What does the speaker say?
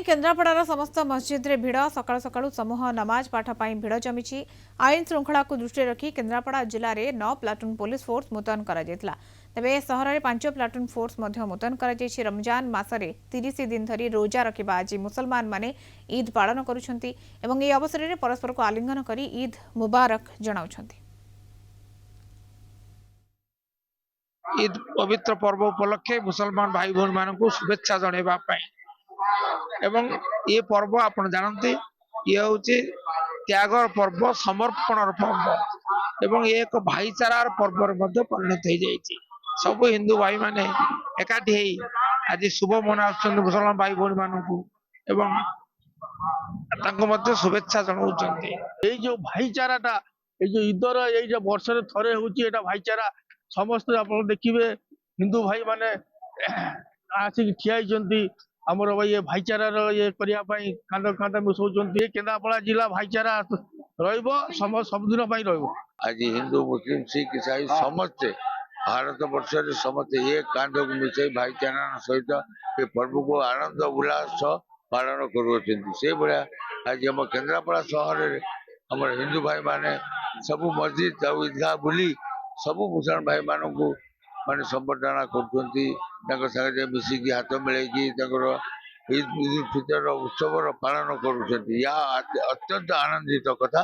केन्द्रापड़ार समस्त मस्जिद रे भिड़ सकाळु सकाळु समूह नमाज पाठ पाई भिड़ जमी आईन श्रृंखला को दृष्टि रखी केन्द्रापड़ा जिले में 9 प्लाटून पुलिस फोर्स मुतयन करा तेबे सहर में 5 प्लाटून फोर्स मुतयन कर रमजान मासरे 30 दिन धरी रोजा रखा आज मुसलमान माने ईद पालन करुछंती एवं ए अवसर में परस्पर को आलिंगन करी ईद मुबारक जनाउछंती। ईद पवित्र पर्व उपलक्षे मुसलमान भाई भौणी मानक शुभेच्छा जनवा एवं ये पर्व आपण जानते ये हूँ त्यागर पर्व समर्पण पर्व एवं एक भाईचारार पर्व परिणत हो जाइए। सब हिंदू भाई माने एकाठी आज शुभ मना मुसलमान भाई भौणी मानक एवं शुभेच्छा जनाउछंती। ये जो भाईचाराटा ये जो ईदर ये जो वर्ष थरे होची एटा भाईचारा समस्त आप देखिए हिंदू भाई माने आसिक ठिया आमर ये भाईचारार ये करने कांद कांद मिसौंट केन्द्रापड़ा जिला भाईचारा सबुदिन आज हिंदू मुस्लिम सिख ईसाई समस्ते भारत वर्ष समस्ते ये कांध को मिसाई भाईचारा सहित ये पर्व को आनंद उल्लास पालन कर आज आम केन्द्रापड़ा सहर आम हिंदू भाई माने सब मस्जिद ईदगाह बुली सब मुसलमान भाई मान को माने संबर्धना कर मिसिकी हाथ मिलैकी ईद उल फितर उत्सव पालन कर अत्यंत आनंदित कथा।